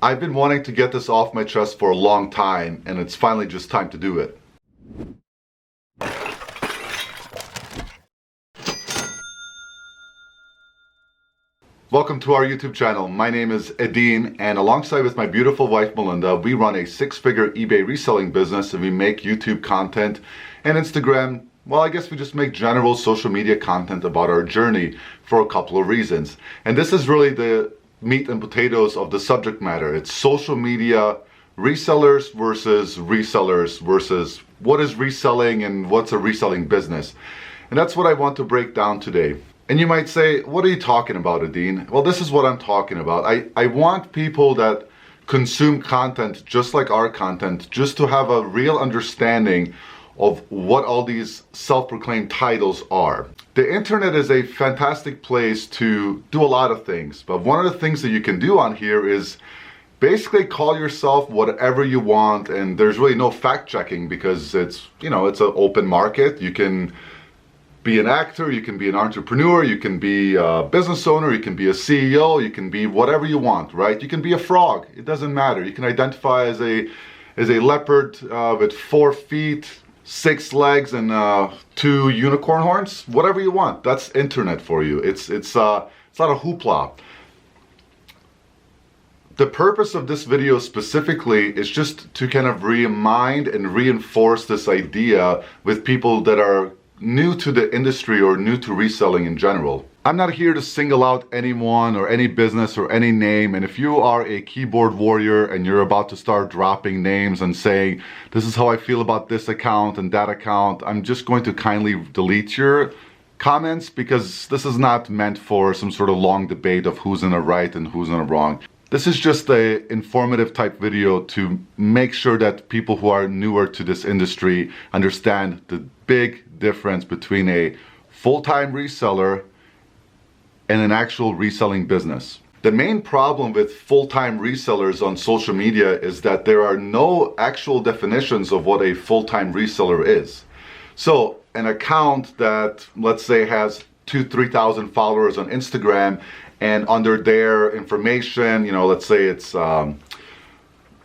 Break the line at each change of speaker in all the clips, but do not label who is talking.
I've been wanting to get this off my chest for a long time, and it's finally just time to do it. Welcome to our YouTube channel. My name is Edin, and alongside with my beautiful wife Melinda, we run a six-figure eBay reselling business, and we make YouTube content and Instagram. Well, I guess we just make general social media content about our journey for a couple of reasons. And this is really the meat and potatoes of the subject matter. It's social media resellers versus resellers versus what is reselling and what's a reselling business. And that's what I want to break down today. And you might say, what are you talking about, Edin? Well, this is what I'm talking about. I want people that consume content just like our content, just to have a real understanding of what all these self-proclaimed titles are. The internet is a fantastic place to do a lot of things, but one of the things that you can do on here is basically call yourself whatever you want, and there's really no fact checking because it's an open market. You can be an actor, you can be an entrepreneur, you can be a business owner, you can be a CEO, you can be whatever you want, right? You can be a frog, it doesn't matter. You can identify as a leopard with 4 feet, 6 legs, and 2 unicorn horns, whatever you want. That's internet for you. It's not a hoopla. The purpose of this video specifically is just to kind of remind and reinforce this idea with people that are new to the industry or new to reselling in general. I'm not here to single out anyone or any business or any name, and if you are a keyboard warrior and you're about to start dropping names and saying, this is how I feel about this account and that account, I'm just going to kindly delete your comments, because this is not meant for some sort of long debate of who's in the right and who's in the wrong. This is just a informative type video to make sure that people who are newer to this industry understand the big difference between a full-time reseller and an actual reselling business. The main problem with full-time resellers on social media is that there are no actual definitions of what a full-time reseller is. So an account that, let's say, has 2,000-3,000 followers on Instagram, and under their information, let's say it's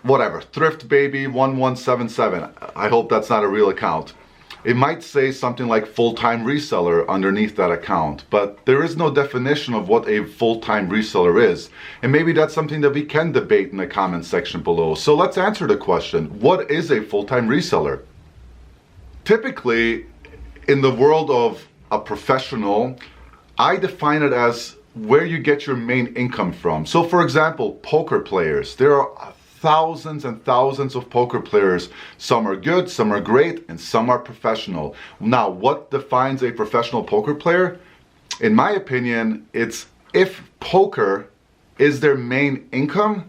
whatever, Thrift Baby 1177. I hope that's not a real account. It might say something like full-time reseller underneath that account, but there is no definition of what a full-time reseller is. And maybe that's something that we can debate in the comment section below. So let's answer the question, what is a full-time reseller? Typically, in the world of a professional, I define it as where you get your main income from. So for example, poker players. There are thousands and thousands of poker players. Some are good, some are great, and some are professional. Now, what defines a professional poker player? In my opinion, it's if poker is their main income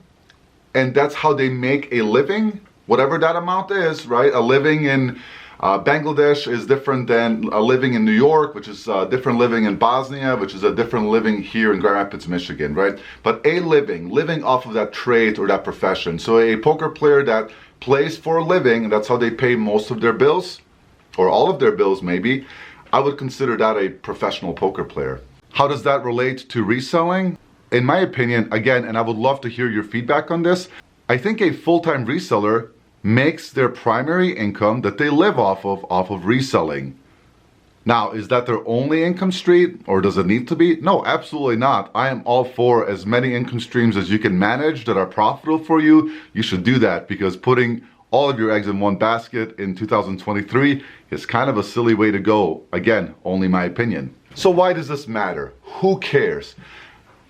and that's how they make a living, whatever that amount is, right? A living in Bangladesh is different than a living in New York, which is a different living in Bosnia, which is a different living here in Grand Rapids, Michigan, right? But a living off of that trade or that profession. So a poker player that plays for a living, and that's how they pay most of their bills, or all of their bills maybe, I would consider that a professional poker player. How does that relate to reselling? In my opinion, again, and I would love to hear your feedback on this, I think a full-time reseller makes their primary income that they live off of reselling. Now, is that their only income stream, or does it need to be? No, absolutely not. I am all for as many income streams as you can manage that are profitable for you. You should do that, because putting all of your eggs in one basket in 2023 is kind of a silly way to go. Again, only my opinion. So why does this matter? Who cares?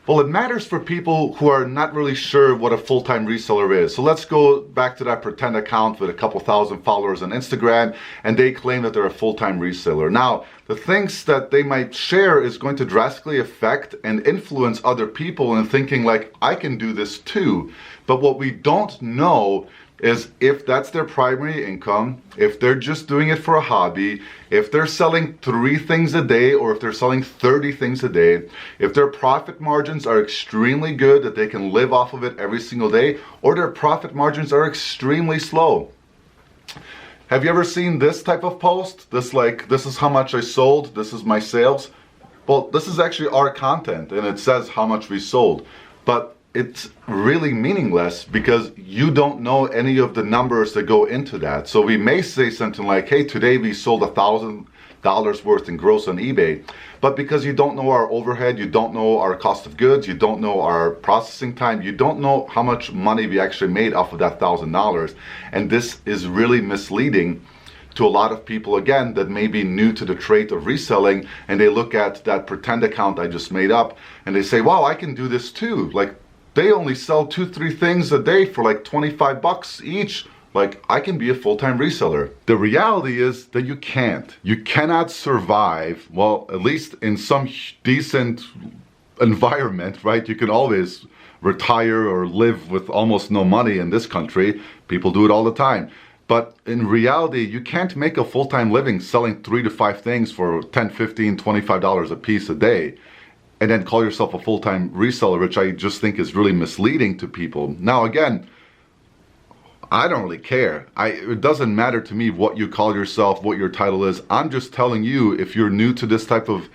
Well, it matters for people who are not really sure what a full-time reseller is. So let's go back to that pretend account with a couple thousand followers on Instagram, and they claim that they're a full-time reseller. Now, the things that they might share is going to drastically affect and influence other people in thinking like, I can do this too. But what we don't know is if that's their primary income, if they're just doing it for a hobby, if they're selling 3 things a day, or if they're selling 30 things a day, if their profit margins are extremely good that they can live off of it every single day, or their profit margins are extremely slow. Have you ever seen this type of post? This is how much I sold, this is my sales. Well, this is actually our content, and it says how much we sold. But it's really meaningless because you don't know any of the numbers that go into that. So we may say something like, hey, today we sold $1,000 worth in gross on eBay, but because you don't know our overhead, you don't know our cost of goods, you don't know our processing time, you don't know how much money we actually made off of that $1,000. And this is really misleading to a lot of people, again, that may be new to the trade of reselling, and they look at that pretend account I just made up and they say, wow, I can do this too. Like, they only sell 2-3 things a day for like 25 bucks each. Like, I can be a full-time reseller. The reality is that you can't. You cannot survive, well, at least in some decent environment, right? You can always retire or live with almost no money in this country. People do it all the time. But in reality, you can't make a full-time living selling 3 to 5 things for $10, $15, $25 a piece a day, and then call yourself a full-time reseller, which I just think is really misleading to people. Now, again, I don't really care. It doesn't matter to me what you call yourself, what your title is. I'm just telling you, if you're new to this type of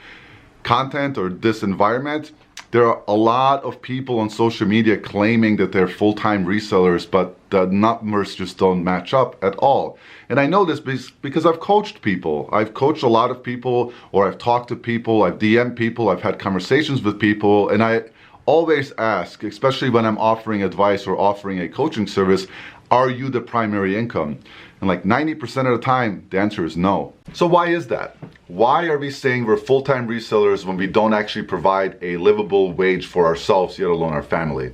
content or this environment, there are a lot of people on social media claiming that they're full-time resellers, but the numbers just don't match up at all. And I know this because I've coached people. I've coached a lot of people, or I've talked to people, I've DM'd people, I've had conversations with people, and I always ask, especially when I'm offering advice or offering a coaching service, are you the primary income? And like 90% of the time, the answer is no. So why is that? Why are we saying we're full-time resellers when we don't actually provide a livable wage for ourselves, yet alone our family?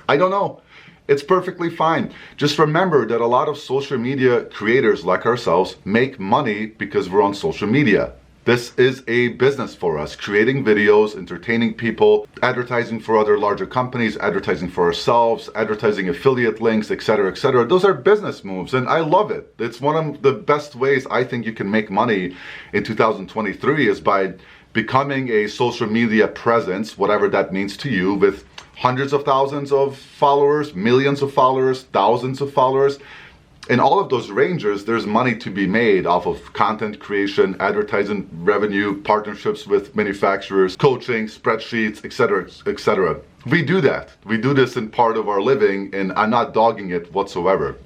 I don't know. It's perfectly fine. Just remember that a lot of social media creators like ourselves make money because we're on social media. This is a business for us, creating videos, entertaining people, advertising for other larger companies, advertising for ourselves, advertising affiliate links, etc., etc. Those are business moves, and I love it. It's one of the best ways I think you can make money in 2023 is by becoming a social media presence, whatever that means to you, with hundreds of thousands of followers, millions of followers, thousands of followers. In all of those ranges, there's money to be made off of content creation, advertising revenue, partnerships with manufacturers, coaching, spreadsheets, etc., etc. We do that. We do this in part of our living, and I'm not dogging it whatsoever.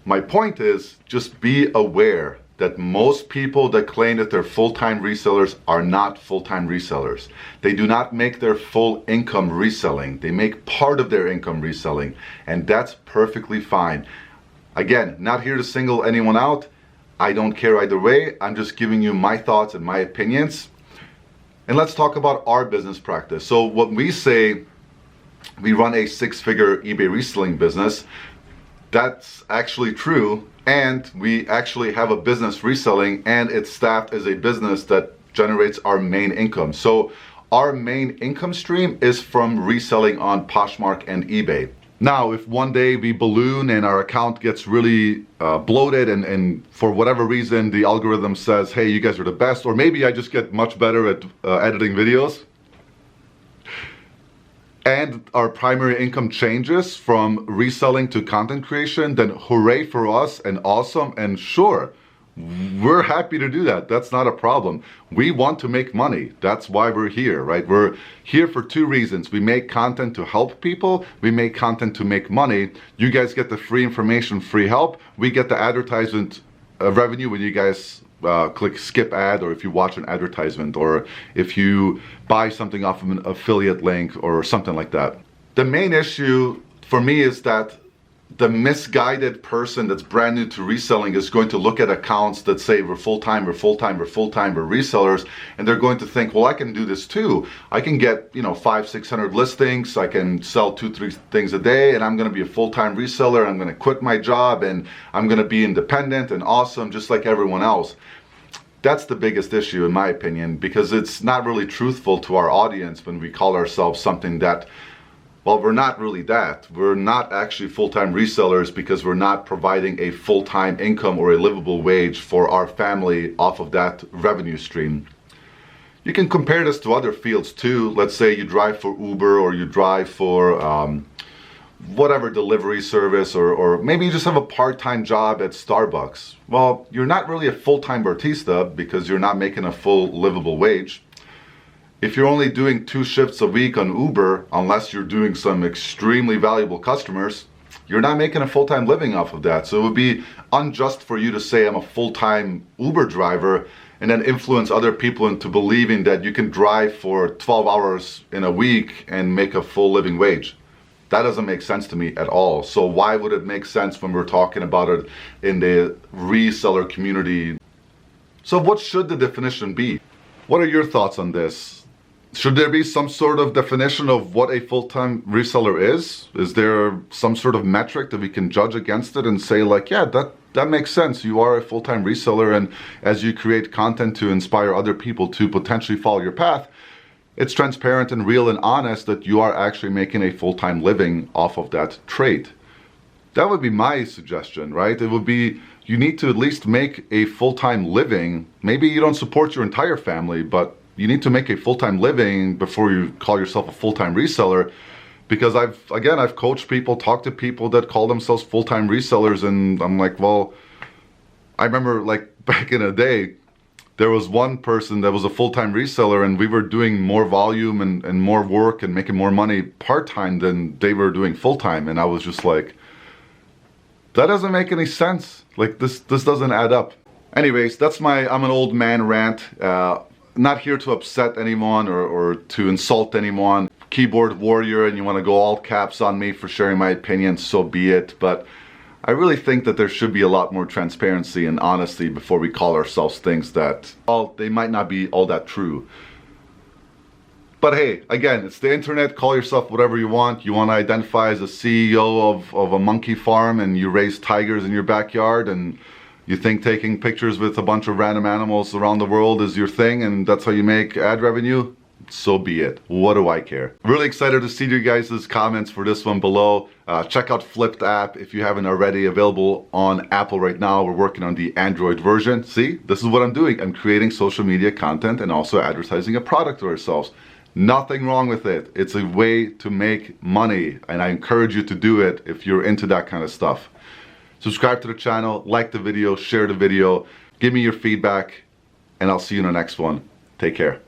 My point is, just be aware that most people that claim that they're full-time resellers are not full-time resellers. They do not make their full income reselling. They make part of their income reselling, and that's perfectly fine. Again, not here to single anyone out. I don't care either way. I'm just giving you my thoughts and my opinions. And let's talk about our business practice. So when we say we run a 6-figure eBay reselling business, that's actually true. And we actually have a business reselling, and it's staffed as a business that generates our main income. So our main income stream is from reselling on Poshmark and eBay. Now, if one day we balloon and our account gets really bloated and for whatever reason the algorithm says, hey, you guys are the best, or maybe I just get much better at editing videos, and our primary income changes from reselling to content creation, then hooray for us and awesome, and sure, we're happy to do that. That's not a problem. We want to make money. That's why we're here, right? We're here for 2 reasons. We make content to help people. We make content to make money. You guys get the free information, free help. We get the advertisement revenue when you guys click skip ad, or if you watch an advertisement, or if you buy something off of an affiliate link or something like that. The main issue for me is that the misguided person that's brand new to reselling is going to look at accounts that say we're full-time, we're full-time, we're full-time, we're resellers, and they're going to think, well, I can do this too. I can get, 500-600 listings, I can sell 2-3 things a day, and I'm going to be a full-time reseller, I'm going to quit my job, and I'm going to be independent and awesome just like everyone else. That's the biggest issue in my opinion, because it's not really truthful to our audience when we call ourselves something that, well, we're not really that. We're not actually full-time resellers because we're not providing a full-time income or a livable wage for our family off of that revenue stream. You can compare this to other fields too. Let's say you drive for Uber, or you drive for whatever delivery service, or maybe you just have a part-time job at Starbucks. Well, you're not really a full-time barista because you're not making a full livable wage. If you're only doing 2 shifts a week on Uber, unless you're doing some extremely valuable customers, you're not making a full-time living off of that. So it would be unjust for you to say I'm a full-time Uber driver and then influence other people into believing that you can drive for 12 hours in a week and make a full living wage. That doesn't make sense to me at all. So why would it make sense when we're talking about it in the reseller community? So what should the definition be? What are your thoughts on this? Should there be some sort of definition of what a full-time reseller is? Is there some sort of metric that we can judge against it and say like, yeah, that makes sense. You are a full-time reseller, and as you create content to inspire other people to potentially follow your path, it's transparent and real and honest that you are actually making a full-time living off of that trade. That would be my suggestion, right? It would be, you need to at least make a full-time living. Maybe you don't support your entire family, but you need to make a full-time living before you call yourself a full-time reseller. Because I've coached people, talked to people that call themselves full-time resellers, and I'm like, well, I remember like back in the day, there was one person that was a full-time reseller, and we were doing more volume and more work and making more money part-time than they were doing full-time. And I was just like, that doesn't make any sense. Like this doesn't add up. Anyways, that's I'm an old man rant. Not here to upset anyone or to insult anyone. Keyboard warrior, and you want to go all caps on me for sharing my opinion, so be it. But I really think that there should be a lot more transparency and honesty before we call ourselves things that, well, they might not be all that true. But hey, again, it's the internet. Call yourself whatever you want. You want to identify as a CEO of a monkey farm and you raise tigers in your backyard, and you think taking pictures with a bunch of random animals around the world is your thing and that's how you make ad revenue? So be it. What do I care? Really excited to see you guys' comments for this one below. Check out Flipped app if you haven't already. Available on Apple right now. We're working on the Android version. See, this is what I'm doing. I'm creating social media content and also advertising a product to ourselves. Nothing wrong with it. It's a way to make money, and I encourage you to do it if you're into that kind of stuff. Subscribe to the channel, like the video, share the video, give me your feedback, and I'll see you in the next one. Take care.